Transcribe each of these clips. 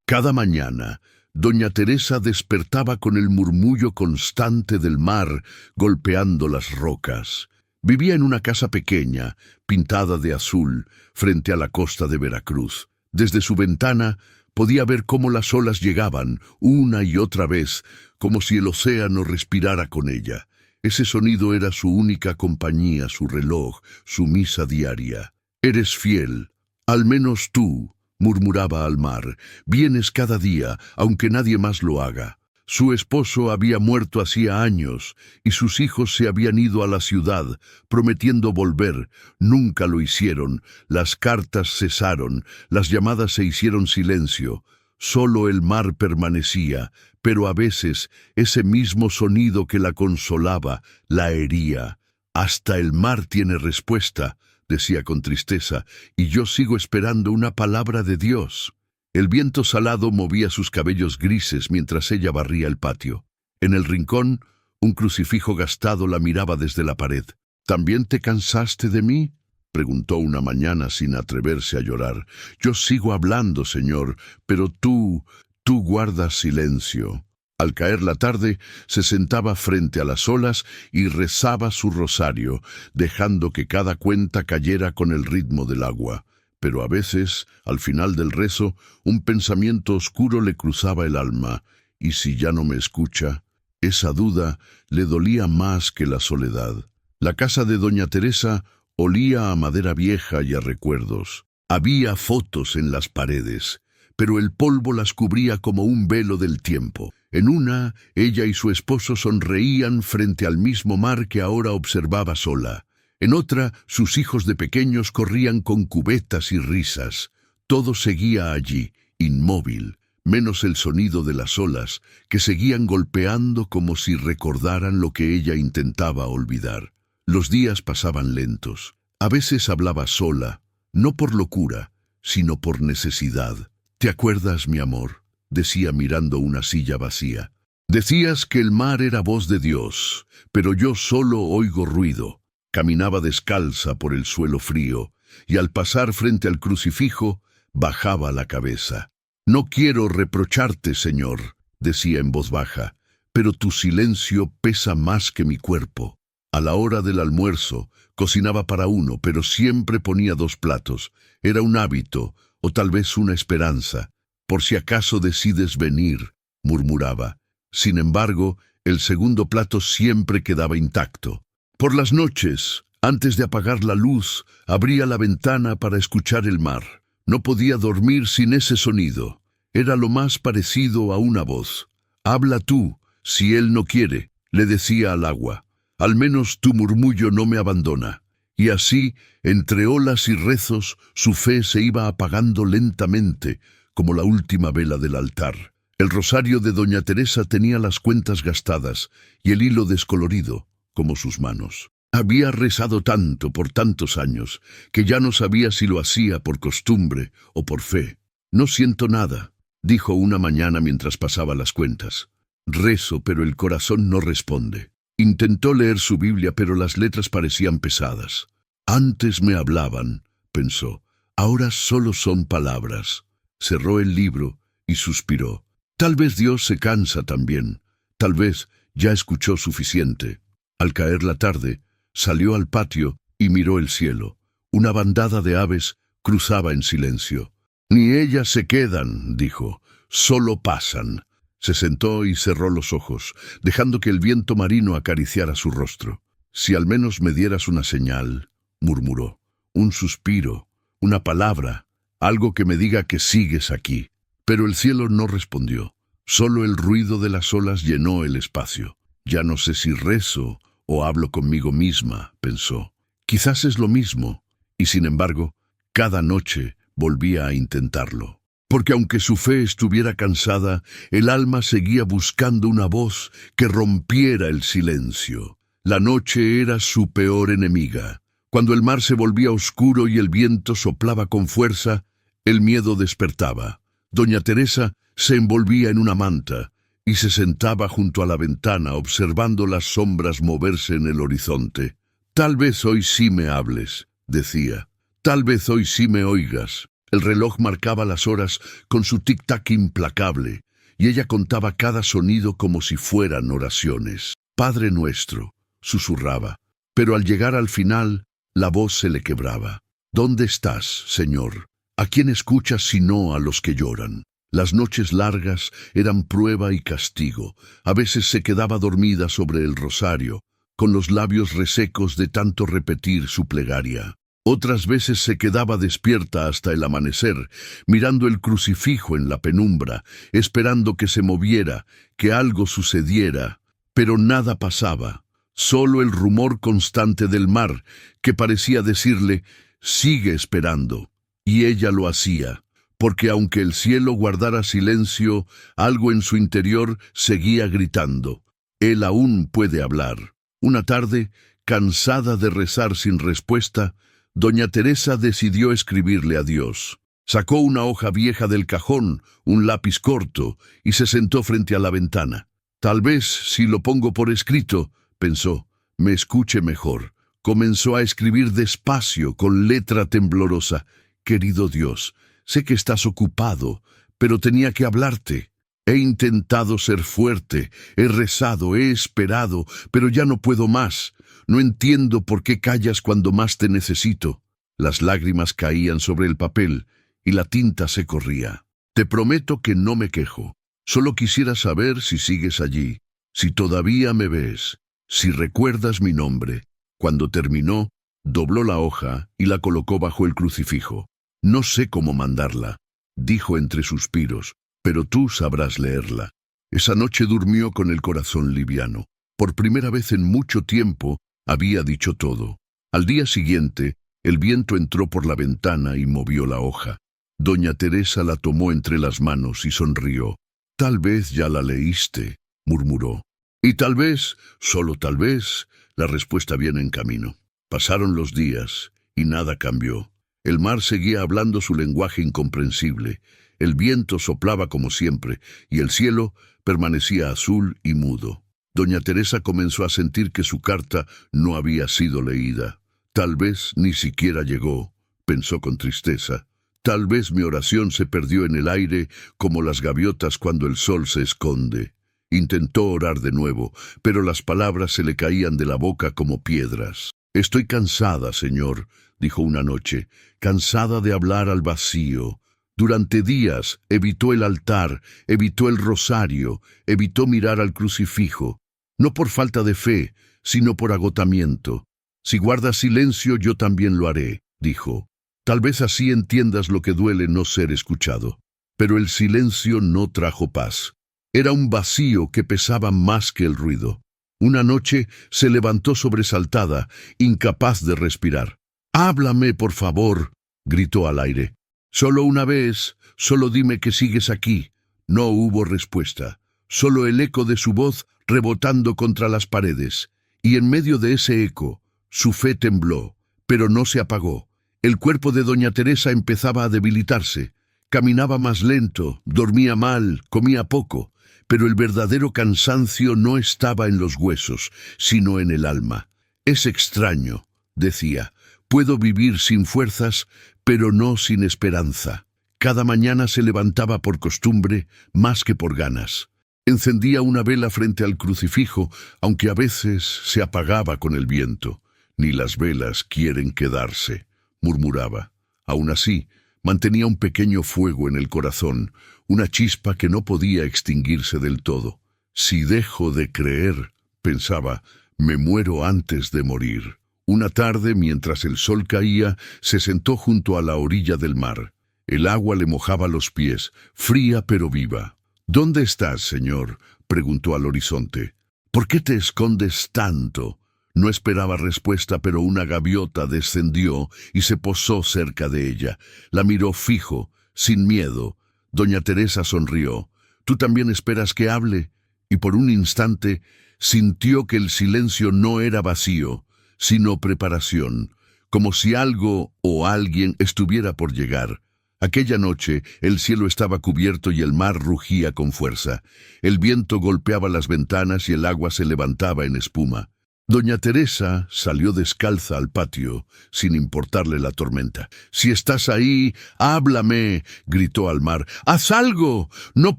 Cada mañana, doña Teresa despertaba con el murmullo constante del mar golpeando las rocas. Vivía en una casa pequeña, pintada de azul, frente a la costa de Veracruz. Desde su ventana podía ver cómo las olas llegaban, una y otra vez, como si el océano respirara con ella. Ese sonido era su única compañía, su reloj, su misa diaria. «Eres fiel, al menos tú», murmuraba al mar, «vienes cada día, aunque nadie más lo haga». Su esposo había muerto hacía años, y sus hijos se habían ido a la ciudad, prometiendo volver. Nunca lo hicieron, las cartas cesaron, las llamadas se hicieron silencio. Solo el mar permanecía, pero a veces ese mismo sonido que la consolaba, la hería. «Hasta el mar tiene respuesta», decía con tristeza, «y yo sigo esperando una palabra de Dios». El viento salado movía sus cabellos grises mientras ella barría el patio. En el rincón, un crucifijo gastado la miraba desde la pared. «¿También te cansaste de mí?», preguntó una mañana sin atreverse a llorar. «Yo sigo hablando, Señor, pero tú guardas silencio». Al caer la tarde, se sentaba frente a las olas y rezaba su rosario, dejando que cada cuenta cayera con el ritmo del agua. Pero a veces, al final del rezo, un pensamiento oscuro le cruzaba el alma. ¿Y si ya no me escucha? Esa duda le dolía más que la soledad. La casa de doña Teresa olía a madera vieja y a recuerdos. Había fotos en las paredes, pero el polvo las cubría como un velo del tiempo. En una, ella y su esposo sonreían frente al mismo mar que ahora observaba sola. En otra, sus hijos de pequeños corrían con cubetas y risas. Todo seguía allí, inmóvil, menos el sonido de las olas, que seguían golpeando como si recordaran lo que ella intentaba olvidar. Los días pasaban lentos. A veces hablaba sola, no por locura, sino por necesidad. «¿Te acuerdas, mi amor?», decía mirando una silla vacía. «Decías que el mar era voz de Dios, pero yo solo oigo ruido». Caminaba descalza por el suelo frío, y al pasar frente al crucifijo, bajaba la cabeza. «No quiero reprocharte, Señor», decía en voz baja, «pero tu silencio pesa más que mi cuerpo». A la hora del almuerzo, cocinaba para uno, pero siempre ponía 2 platos. Era un hábito, o tal vez una esperanza. «Por si acaso decides venir», murmuraba. Sin embargo, el segundo plato siempre quedaba intacto. Por las noches, antes de apagar la luz, abría la ventana para escuchar el mar. No podía dormir sin ese sonido. Era lo más parecido a una voz. «Habla tú, si él no quiere», le decía al agua. «Al menos tu murmullo no me abandona». Y así, entre olas y rezos, su fe se iba apagando lentamente, como la última vela del altar. El rosario de doña Teresa tenía las cuentas gastadas y el hilo descolorido, como sus manos. Había rezado tanto por tantos años que ya no sabía si lo hacía por costumbre o por fe. «No siento nada», dijo una mañana mientras pasaba las cuentas. «Rezo, pero el corazón no responde». Intentó leer su Biblia, pero las letras parecían pesadas. «Antes me hablaban», pensó, «ahora solo son palabras». Cerró el libro y suspiró. Tal vez Dios se cansa también. Tal vez ya escuchó suficiente. Al caer la tarde, salió al patio y miró el cielo. Una bandada de aves cruzaba en silencio. «Ni ellas se quedan», dijo, «solo pasan». Se sentó y cerró los ojos, dejando que el viento marino acariciara su rostro. «Si al menos me dieras una señal», murmuró, «un suspiro, una palabra, algo que me diga que sigues aquí». Pero el cielo no respondió. Solo el ruido de las olas llenó el espacio. «Ya no sé si rezo o hablo conmigo misma», pensó. «Quizás es lo mismo». Y sin embargo, cada noche volvía a intentarlo. Porque aunque su fe estuviera cansada, el alma seguía buscando una voz que rompiera el silencio. La noche era su peor enemiga. Cuando el mar se volvía oscuro y el viento soplaba con fuerza, el miedo despertaba. Doña Teresa se envolvía en una manta y se sentaba junto a la ventana observando las sombras moverse en el horizonte. «Tal vez hoy sí me hables», decía. «Tal vez hoy sí me oigas». El reloj marcaba las horas con su tic-tac implacable, y ella contaba cada sonido como si fueran oraciones. Padre nuestro, susurraba, pero al llegar al final, la voz se le quebraba. ¿Dónde estás, Señor? ¿A quién escuchas sino a los que lloran? Las noches largas eran prueba y castigo. A veces se quedaba dormida sobre el rosario, con los labios resecos de tanto repetir su plegaria. Otras veces se quedaba despierta hasta el amanecer, mirando el crucifijo en la penumbra, esperando que se moviera, que algo sucediera, pero nada pasaba. Solo el rumor constante del mar, que parecía decirle, sigue esperando. Y ella lo hacía, porque aunque el cielo guardara silencio, algo en su interior seguía gritando. Él aún puede hablar. Una tarde, cansada de rezar sin respuesta, doña Teresa decidió escribirle a Dios. Sacó una hoja vieja del cajón, un lápiz corto, y se sentó frente a la ventana. Tal vez, si lo pongo por escrito, pensó, me escuche mejor. Comenzó a escribir despacio, con letra temblorosa. Querido Dios, sé que estás ocupado, pero tenía que hablarte. He intentado ser fuerte, he rezado, he esperado, pero ya no puedo más. No entiendo por qué callas cuando más te necesito. Las lágrimas caían sobre el papel y la tinta se corría. Te prometo que no me quejo. Solo quisiera saber si sigues allí, si todavía me ves, si recuerdas mi nombre. Cuando terminó, dobló la hoja y la colocó bajo el crucifijo. No sé cómo mandarla, dijo entre suspiros, pero tú sabrás leerla. Esa noche durmió con el corazón liviano. Por primera vez en mucho tiempo había dicho todo. Al día siguiente, el viento entró por la ventana y movió la hoja. Doña Teresa la tomó entre las manos y sonrió. Tal vez ya la leíste, murmuró. Y tal vez, solo tal vez, la respuesta viene en camino. Pasaron los días y nada cambió. El mar seguía hablando su lenguaje incomprensible. El viento soplaba como siempre y el cielo permanecía azul y mudo. Doña Teresa comenzó a sentir que su carta no había sido leída. Tal vez ni siquiera llegó, pensó con tristeza. Tal vez mi oración se perdió en el aire como las gaviotas cuando el sol se esconde. Intentó orar de nuevo, pero las palabras se le caían de la boca como piedras. Estoy cansada, Señor, dijo una noche, cansada de hablar al vacío. Durante días evitó el altar, evitó el rosario, evitó mirar al crucifijo. No por falta de fe, sino por agotamiento. Si guardas silencio, yo también lo haré, dijo. Tal vez así entiendas lo que duele no ser escuchado. Pero el silencio no trajo paz. Era un vacío que pesaba más que el ruido. Una noche se levantó sobresaltada, incapaz de respirar. «Háblame, por favor», gritó al aire. «Solo una vez, solo dime que sigues aquí». No hubo respuesta, solo el eco de su voz rebotando contra las paredes. Y en medio de ese eco, su fe tembló, pero no se apagó. El cuerpo de doña Teresa empezaba a debilitarse. Caminaba más lento, dormía mal, comía poco, pero el verdadero cansancio no estaba en los huesos, sino en el alma. «Es extraño», decía, «puedo vivir sin fuerzas, pero no sin esperanza». Cada mañana se levantaba por costumbre, más que por ganas. Encendía una vela frente al crucifijo, aunque a veces se apagaba con el viento. «Ni las velas quieren quedarse», murmuraba. Aún así, mantenía un pequeño fuego en el corazón, una chispa que no podía extinguirse del todo. «Si dejo de creer», pensaba, «me muero antes de morir». Una tarde, mientras el sol caía, se sentó junto a la orilla del mar. El agua le mojaba los pies, fría pero viva. «¿Dónde estás, Señor?», preguntó al horizonte. «¿Por qué te escondes tanto?». No esperaba respuesta, pero una gaviota descendió y se posó cerca de ella. La miró fijo, sin miedo. Doña Teresa sonrió. «¿Tú también esperas que hable?». Y por un instante sintió que el silencio no era vacío, sino preparación, como si algo o alguien estuviera por llegar. Aquella noche el cielo estaba cubierto y el mar rugía con fuerza. El viento golpeaba las ventanas y el agua se levantaba en espuma. Doña Teresa salió descalza al patio, sin importarle la tormenta. «Si estás ahí, háblame», gritó al mar. «¡Haz algo! ¡No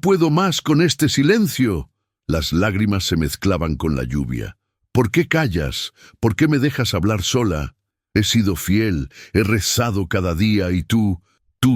puedo más con este silencio!». Las lágrimas se mezclaban con la lluvia. «¿Por qué callas? ¿Por qué me dejas hablar sola? He sido fiel, he rezado cada día y tú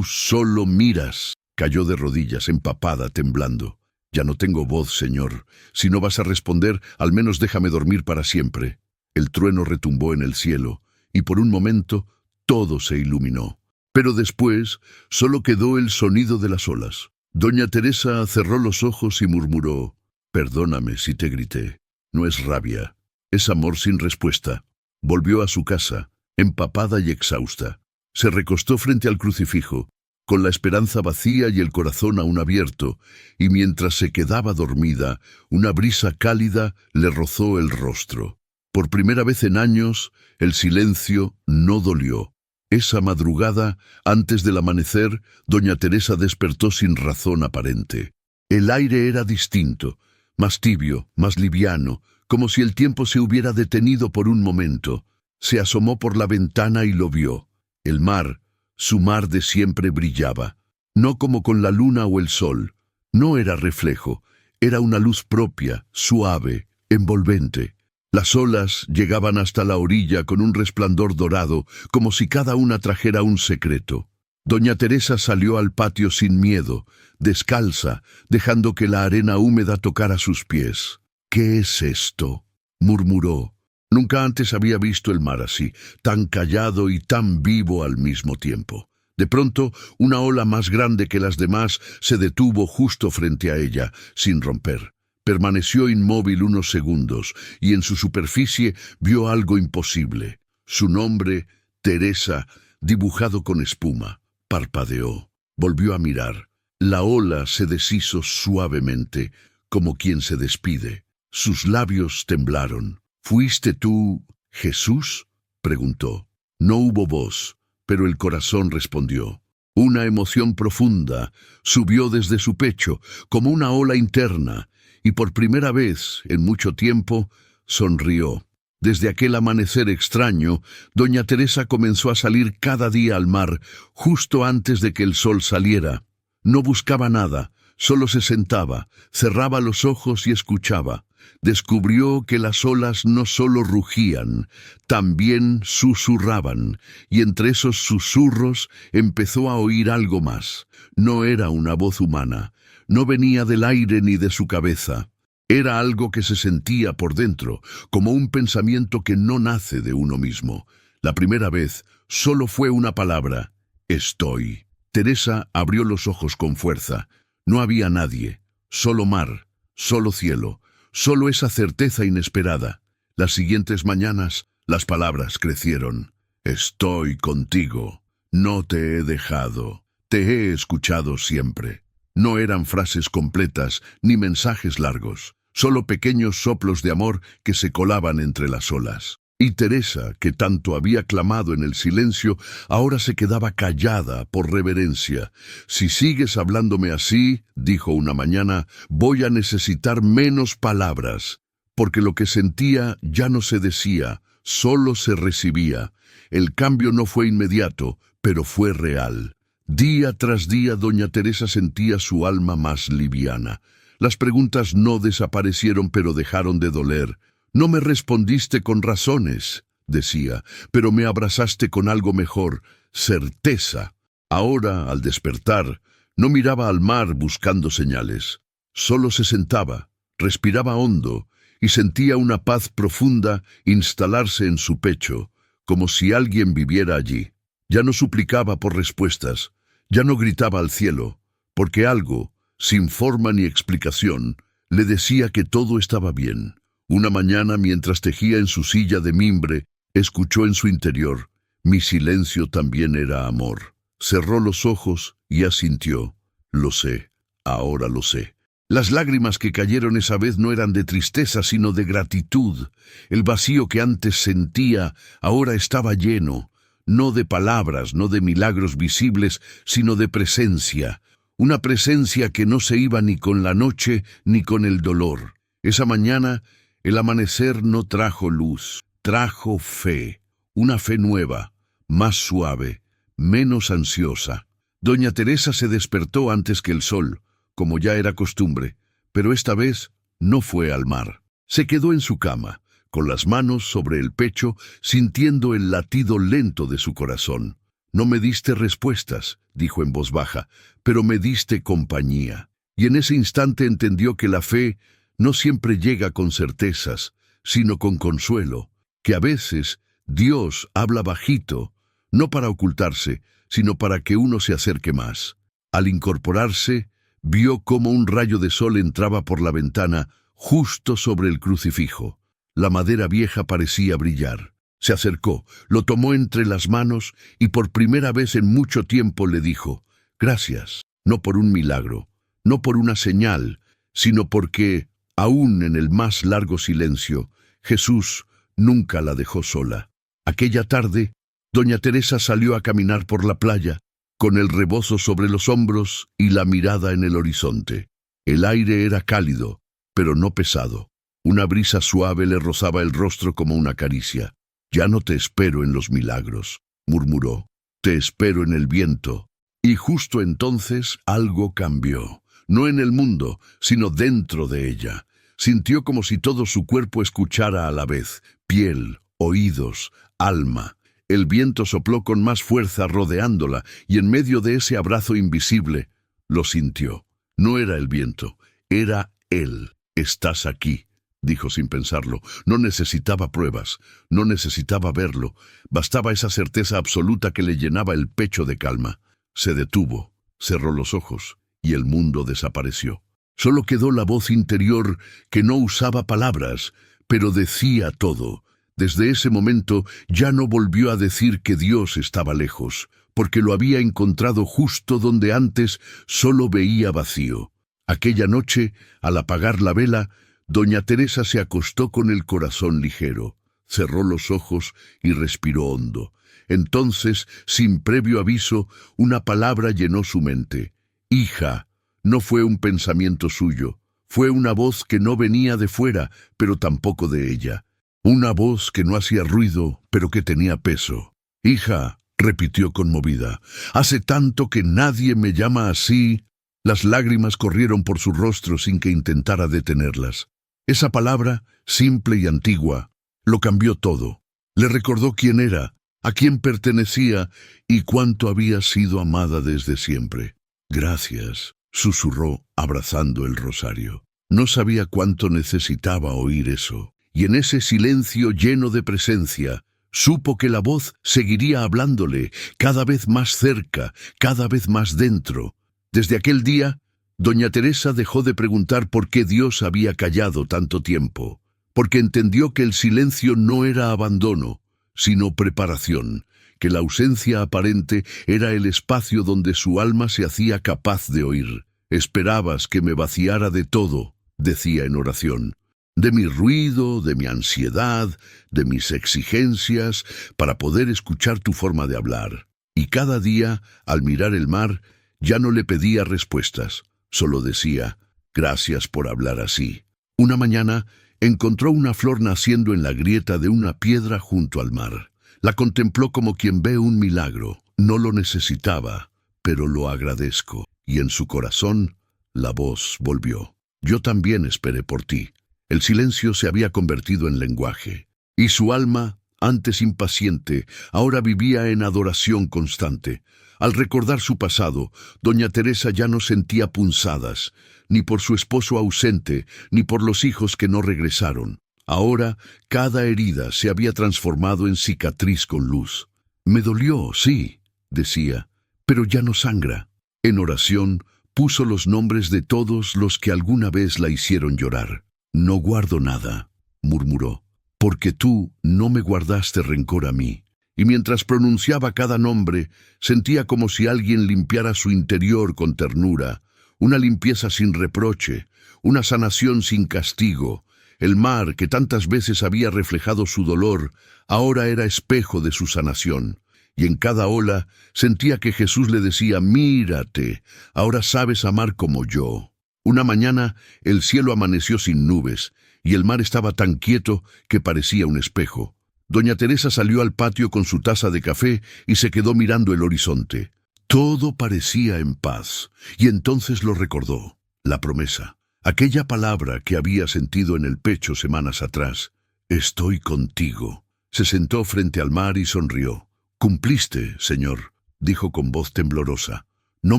solo miras». Cayó de rodillas, empapada, temblando. «Ya no tengo voz, señor. Si no vas a responder, al menos déjame dormir para siempre». El trueno retumbó en el cielo, y por un momento todo se iluminó. Pero después solo quedó el sonido de las olas. Doña Teresa cerró los ojos y murmuró: «Perdóname si te grité. No es rabia, es amor sin respuesta». Volvió a su casa, empapada y exhausta. Se recostó frente al crucifijo, con la esperanza vacía y el corazón aún abierto, y mientras se quedaba dormida, una brisa cálida le rozó el rostro. Por primera vez en años, el silencio no dolió. Esa madrugada, antes del amanecer, doña Teresa despertó sin razón aparente. El aire era distinto, más tibio, más liviano, como si el tiempo se hubiera detenido por un momento. Se asomó por la ventana y lo vio. El mar, su mar de siempre, brillaba, no como con la luna o el sol. No era reflejo, era una luz propia, suave, envolvente. Las olas llegaban hasta la orilla con un resplandor dorado, como si cada una trajera un secreto. Doña Teresa salió al patio sin miedo, descalza, dejando que la arena húmeda tocara sus pies. «¿Qué es esto?», murmuró. Nunca antes había visto el mar así, tan callado y tan vivo al mismo tiempo. De pronto, una ola más grande que las demás se detuvo justo frente a ella, sin romper. Permaneció inmóvil unos segundos, y en su superficie vio algo imposible. Su nombre, Teresa, dibujado con espuma. Parpadeó. Volvió a mirar. La ola se deshizo suavemente, como quien se despide. Sus labios temblaron. «¿Fuiste tú, Jesús?», preguntó. No hubo voz, pero el corazón respondió. Una emoción profunda subió desde su pecho, como una ola interna, y por primera vez en mucho tiempo sonrió. Desde aquel amanecer extraño, doña Teresa comenzó a salir cada día al mar, justo antes de que el sol saliera. No buscaba nada, solo se sentaba, cerraba los ojos y escuchaba. Descubrió que las olas no solo rugían, también susurraban, y entre esos susurros empezó a oír algo más. No era una voz humana, no venía del aire ni de su cabeza. Era algo que se sentía por dentro, como un pensamiento que no nace de uno mismo. La primera vez solo fue una palabra: «Estoy». Teresa abrió los ojos con fuerza. No había nadie, solo mar, solo cielo. Solo esa certeza inesperada. Las siguientes mañanas, las palabras crecieron. «Estoy contigo. No te he dejado. Te he escuchado siempre». No eran frases completas ni mensajes largos, solo pequeños soplos de amor que se colaban entre las olas. Y Teresa, que tanto había clamado en el silencio, ahora se quedaba callada por reverencia. «Si sigues hablándome así», dijo una mañana, «voy a necesitar menos palabras», porque lo que sentía ya no se decía, solo se recibía. El cambio no fue inmediato, pero fue real. Día tras día doña Teresa sentía su alma más liviana. Las preguntas no desaparecieron, pero dejaron de doler. «No me respondiste con razones», decía, «pero me abrazaste con algo mejor, certeza». Ahora, al despertar, no miraba al mar buscando señales. Solo se sentaba, respiraba hondo y sentía una paz profunda instalarse en su pecho, como si alguien viviera allí. Ya no suplicaba por respuestas, ya no gritaba al cielo, porque algo, sin forma ni explicación, le decía que todo estaba bien. Una mañana, mientras tejía en su silla de mimbre, escuchó en su interior: «Mi silencio también era amor». Cerró los ojos y asintió. «Lo sé, ahora lo sé». Las lágrimas que cayeron esa vez no eran de tristeza, sino de gratitud. El vacío que antes sentía ahora estaba lleno, no de palabras, no de milagros visibles, sino de presencia. Una presencia que no se iba ni con la noche ni con el dolor. Esa mañana El amanecer no trajo luz, trajo fe, una fe nueva, más suave, menos ansiosa. Doña Teresa se despertó antes que el sol, como ya era costumbre, pero esta vez no fue al mar. Se quedó en su cama, con las manos sobre el pecho, sintiendo el latido lento de su corazón. «No me diste respuestas», dijo en voz baja, «pero me diste compañía». Y en ese instante entendió que la fe no siempre llega con certezas, sino con consuelo, que a veces Dios habla bajito, no para ocultarse, sino para que uno se acerque más. Al incorporarse, vio cómo un rayo de sol entraba por la ventana justo sobre el crucifijo. La madera vieja parecía brillar. Se acercó, lo tomó entre las manos y por primera vez en mucho tiempo le dijo: «Gracias, no por un milagro, no por una señal, sino porque, aún en el más largo silencio, Jesús nunca la dejó sola». Aquella tarde, doña Teresa salió a caminar por la playa, con el rebozo sobre los hombros y la mirada en el horizonte. El aire era cálido, pero no pesado. Una brisa suave le rozaba el rostro como una caricia. «Ya no te espero en los milagros», murmuró, «te espero en el viento». Y justo entonces algo cambió, no en el mundo, sino dentro de ella. Sintió como si todo su cuerpo escuchara a la vez, piel, oídos, alma. El viento sopló con más fuerza rodeándola, y en medio de ese abrazo invisible, lo sintió. No era el viento, era él. «Estás aquí», dijo sin pensarlo. No necesitaba pruebas, no necesitaba verlo. Bastaba esa certeza absoluta que le llenaba el pecho de calma. Se detuvo, cerró los ojos, y el mundo desapareció. Solo quedó la voz interior que no usaba palabras, pero decía todo. Desde ese momento ya no volvió a decir que Dios estaba lejos, porque lo había encontrado justo donde antes solo veía vacío. Aquella noche, al apagar la vela, doña Teresa se acostó con el corazón ligero, cerró los ojos y respiró hondo. Entonces, sin previo aviso, una palabra llenó su mente. «Hija». No fue un pensamiento suyo, fue una voz que no venía de fuera, pero tampoco de ella. Una voz que no hacía ruido, pero que tenía peso. «Hija», repitió conmovida, «hace tanto que nadie me llama así». Las lágrimas corrieron por su rostro sin que intentara detenerlas. Esa palabra, simple y antigua, lo cambió todo. Le recordó quién era, a quién pertenecía y cuánto había sido amada desde siempre. «Gracias», susurró, abrazando el rosario. No sabía cuánto necesitaba oír eso, y en ese silencio lleno de presencia, supo que la voz seguiría hablándole, cada vez más cerca, cada vez más dentro. Desde aquel día, doña Teresa dejó de preguntar por qué Dios había callado tanto tiempo, porque entendió que el silencio no era abandono, sino preparación, que la ausencia aparente era el espacio donde su alma se hacía capaz de oír. «Esperabas que me vaciara de todo», decía en oración, «de mi ruido, de mi ansiedad, de mis exigencias, para poder escuchar tu forma de hablar». Y cada día, al mirar el mar, ya no le pedía respuestas, solo decía: «Gracias por hablar así». Una mañana encontró una flor naciendo en la grieta de una piedra junto al mar. La contempló como quien ve un milagro. No lo necesitaba, pero lo agradezco. Y en su corazón la voz volvió: «Yo también esperé por ti». El silencio se había convertido en lenguaje, y su alma, antes impaciente, ahora vivía en adoración constante. Al recordar su pasado, doña Teresa ya no sentía punzadas, ni por su esposo ausente, ni por los hijos que no regresaron. Ahora, cada herida se había transformado en cicatriz con luz. «Me dolió, sí», decía, «pero ya no sangra». En oración, puso los nombres de todos los que alguna vez la hicieron llorar. «No guardo nada», murmuró, «porque tú no me guardaste rencor a mí». Y mientras pronunciaba cada nombre, sentía como si alguien limpiara su interior con ternura, una limpieza sin reproche, una sanación sin castigo. El mar, que tantas veces había reflejado su dolor, ahora era espejo de su sanación. Y en cada ola sentía que Jesús le decía: «Mírate, ahora sabes amar como yo». Una mañana el cielo amaneció sin nubes, y el mar estaba tan quieto que parecía un espejo. Doña Teresa salió al patio con su taza de café y se quedó mirando el horizonte. Todo parecía en paz, y entonces lo recordó, la promesa, aquella palabra que había sentido en el pecho semanas atrás. Estoy contigo. Se sentó frente al mar y sonrió. Cumpliste, Señor, dijo con voz temblorosa. No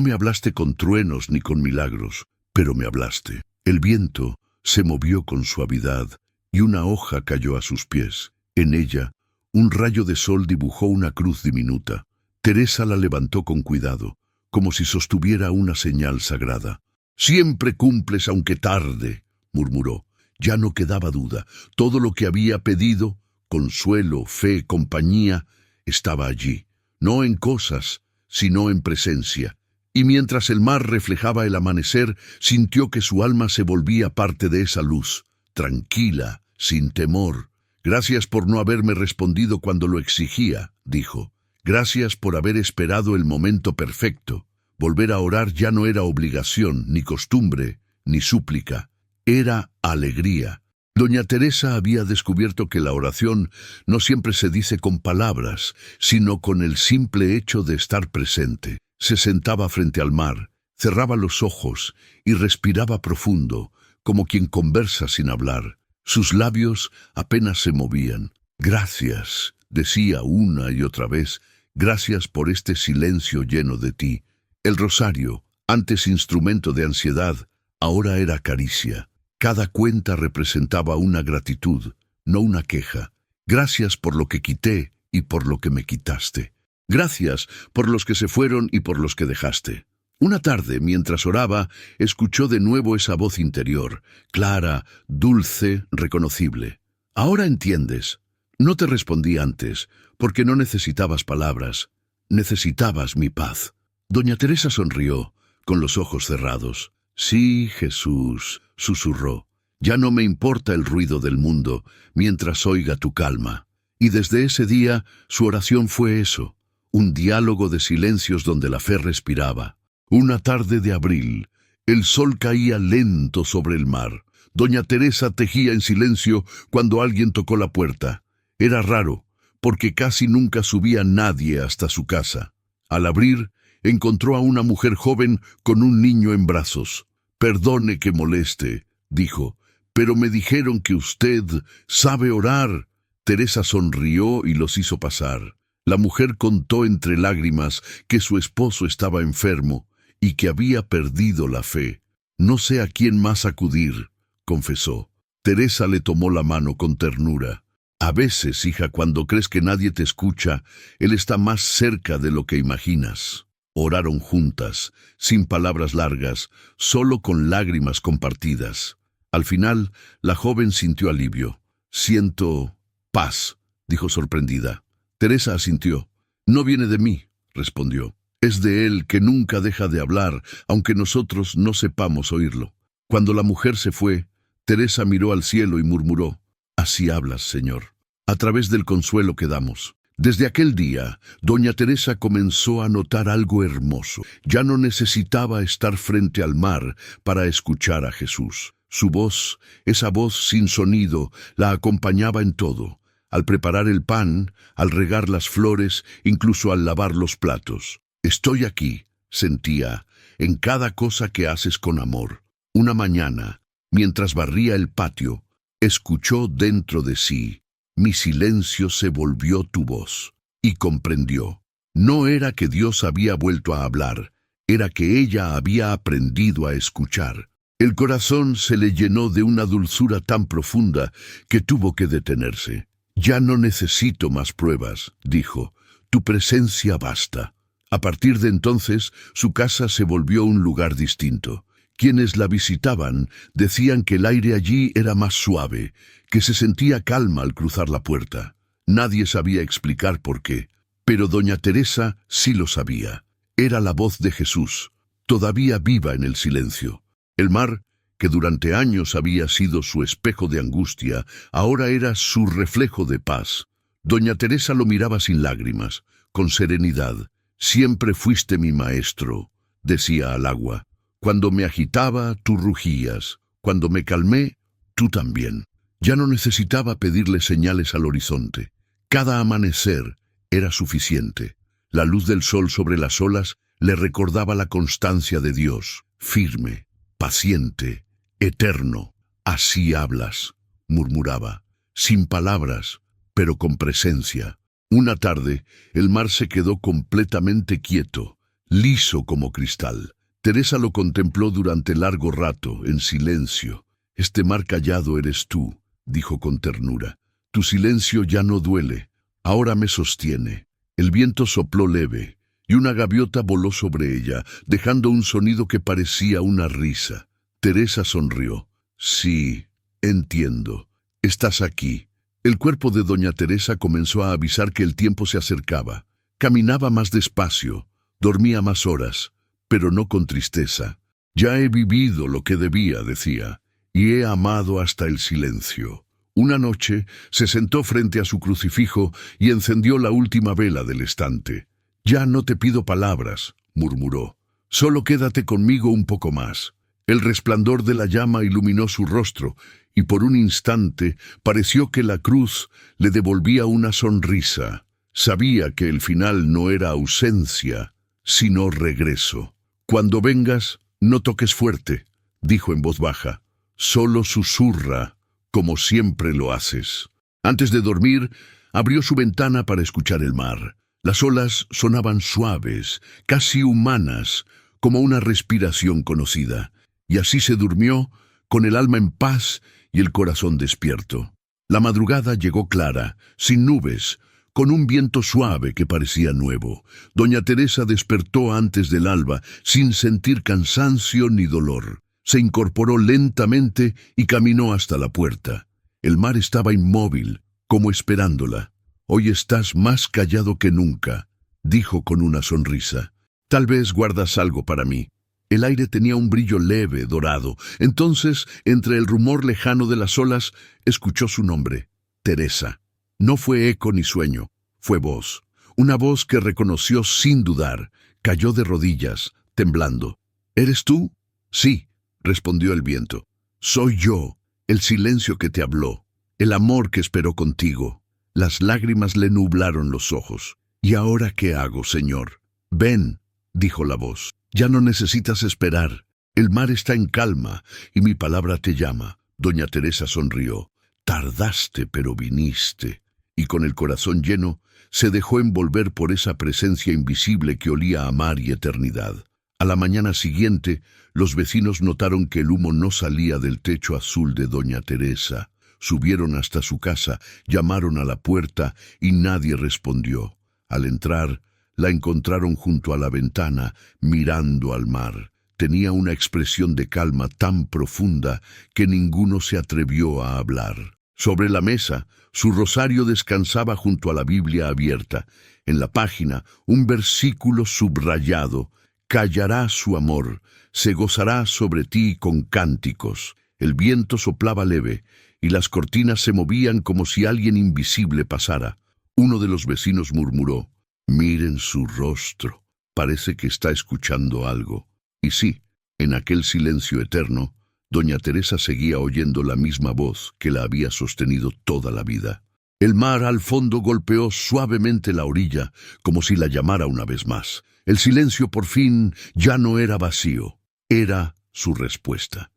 me hablaste con truenos ni con milagros, pero me hablaste. El viento se movió con suavidad y una hoja cayó a sus pies. En ella, un rayo de sol dibujó una cruz diminuta. Teresa la levantó con cuidado, como si sostuviera una señal sagrada. «Siempre cumples aunque tarde», murmuró. Ya no quedaba duda. Todo lo que había pedido, consuelo, fe, compañía, estaba allí. No en cosas, sino en presencia. Y mientras el mar reflejaba el amanecer, sintió que su alma se volvía parte de esa luz, tranquila, sin temor. «Gracias por no haberme respondido cuando lo exigía», dijo. «Gracias por haber esperado el momento perfecto». Volver a orar ya no era obligación, ni costumbre, ni súplica. Era alegría. Doña Teresa había descubierto que la oración no siempre se dice con palabras, sino con el simple hecho de estar presente. Se sentaba frente al mar, cerraba los ojos y respiraba profundo, como quien conversa sin hablar. Sus labios apenas se movían. «Gracias», decía una y otra vez, «gracias por este silencio lleno de ti». El rosario, antes instrumento de ansiedad, ahora era caricia. Cada cuenta representaba una gratitud, no una queja. «Gracias por lo que quité y por lo que me quitaste. Gracias por los que se fueron y por los que dejaste». Una tarde, mientras oraba, escuchó de nuevo esa voz interior, clara, dulce, reconocible. «Ahora entiendes. No te respondí antes, porque no necesitabas palabras. Necesitabas mi paz». Doña Teresa sonrió, con los ojos cerrados. «Sí, Jesús», susurró, «ya no me importa el ruido del mundo, mientras oiga tu calma». Y desde ese día, su oración fue eso, un diálogo de silencios donde la fe respiraba. Una tarde de abril, el sol caía lento sobre el mar. Doña Teresa tejía en silencio cuando alguien tocó la puerta. Era raro, porque casi nunca subía nadie hasta su casa. Al abrir, encontró a una mujer joven con un niño en brazos. «Perdone que moleste», dijo, «pero me dijeron que usted sabe orar». Teresa sonrió y los hizo pasar. La mujer contó entre lágrimas que su esposo estaba enfermo y que había perdido la fe. «No sé a quién más acudir», confesó. Teresa le tomó la mano con ternura. «A veces, hija, cuando crees que nadie te escucha, Él está más cerca de lo que imaginas». Oraron juntas, sin palabras largas, solo con lágrimas compartidas. Al final, la joven sintió alivio. «Siento paz», dijo sorprendida. Teresa asintió. «No viene de mí», respondió. «Es de Él, que nunca deja de hablar, aunque nosotros no sepamos oírlo». Cuando la mujer se fue, Teresa miró al cielo y murmuró: «Así hablas, Señor, a través del consuelo que damos». Desde aquel día, doña Teresa comenzó a notar algo hermoso. Ya no necesitaba estar frente al mar para escuchar a Jesús. Su voz, esa voz sin sonido, la acompañaba en todo. Al preparar el pan, al regar las flores, incluso al lavar los platos. «Estoy aquí», sentía, «en cada cosa que haces con amor». Una mañana, mientras barría el patio, escuchó dentro de sí: «Mi silencio se volvió tu voz», y comprendió. No era que Dios había vuelto a hablar, era que ella había aprendido a escuchar. El corazón se le llenó de una dulzura tan profunda que tuvo que detenerse. «Ya no necesito más pruebas», dijo, «tu presencia basta». A partir de entonces, su casa se volvió un lugar distinto. Quienes la visitaban decían que el aire allí era más suave, que se sentía calma al cruzar la puerta. Nadie sabía explicar por qué, pero doña Teresa sí lo sabía. Era la voz de Jesús, todavía viva en el silencio. El mar, que durante años había sido su espejo de angustia, ahora era su reflejo de paz. Doña Teresa lo miraba sin lágrimas, con serenidad. «Siempre fuiste mi maestro», decía al agua. Cuando me agitaba, tú rugías. Cuando me calmé, tú también. Ya no necesitaba pedirle señales al horizonte. Cada amanecer era suficiente. La luz del sol sobre las olas le recordaba la constancia de Dios, firme, paciente, eterno. Así hablas, murmuraba, sin palabras, pero con presencia. Una tarde, el mar se quedó completamente quieto, liso como cristal. Teresa lo contempló durante largo rato, en silencio. «Este mar callado eres tú», dijo con ternura. «Tu silencio ya no duele, ahora me sostiene». El viento sopló leve, y una gaviota voló sobre ella, dejando un sonido que parecía una risa. Teresa sonrió. «Sí, entiendo. Estás aquí». El cuerpo de doña Teresa comenzó a avisar que el tiempo se acercaba. Caminaba más despacio, dormía más horas, pero no con tristeza. «Ya he vivido lo que debía», decía, «y he amado hasta el silencio». Una noche se sentó frente a su crucifijo y encendió la última vela del estante. «Ya no te pido palabras», murmuró. «Solo quédate conmigo un poco más». El resplandor de la llama iluminó su rostro, y por un instante pareció que la cruz le devolvía una sonrisa. Sabía que el final no era ausencia, sino regreso. «Cuando vengas, no toques fuerte», dijo en voz baja. «Solo susurra, como siempre lo haces». Antes de dormir, abrió su ventana para escuchar el mar. Las olas sonaban suaves, casi humanas, como una respiración conocida. Y así se durmió, con el alma en paz y el corazón despierto. La madrugada llegó clara, sin nubes, con un viento suave que parecía nuevo. Doña Teresa despertó antes del alba, sin sentir cansancio ni dolor. Se incorporó lentamente y caminó hasta la puerta. El mar estaba inmóvil, como esperándola. «Hoy estás más callado que nunca», dijo con una sonrisa. «Tal vez guardas algo para mí». El aire tenía un brillo leve, dorado. Entonces, entre el rumor lejano de las olas, escuchó su nombre, Teresa. No fue eco ni sueño, fue voz. Una voz que reconoció sin dudar. Cayó de rodillas, temblando. «¿Eres tú?» «Sí», respondió el viento. «Soy yo, el silencio que te habló, el amor que esperó contigo». Las lágrimas le nublaron los ojos. «¿Y ahora qué hago, Señor?» «Ven», dijo la voz. «Ya no necesitas esperar. El mar está en calma y mi palabra te llama». Doña Teresa sonrió. «Tardaste, pero viniste». Y con el corazón lleno, se dejó envolver por esa presencia invisible que olía a mar y eternidad. A la mañana siguiente, los vecinos notaron que el humo no salía del techo azul de doña Teresa. Subieron hasta su casa, llamaron a la puerta y nadie respondió. Al entrar, la encontraron junto a la ventana, mirando al mar. Tenía una expresión de calma tan profunda que ninguno se atrevió a hablar. Sobre la mesa, su rosario descansaba junto a la Biblia abierta. En la página, un versículo subrayado: «Callará su amor, se gozará sobre ti con cánticos». El viento soplaba leve, y las cortinas se movían como si alguien invisible pasara. Uno de los vecinos murmuró: «Miren su rostro, parece que está escuchando algo». Y sí, en aquel silencio eterno, doña Teresa seguía oyendo la misma voz que la había sostenido toda la vida. El mar al fondo golpeó suavemente la orilla, como si la llamara una vez más. El silencio por fin ya no era vacío, era su respuesta.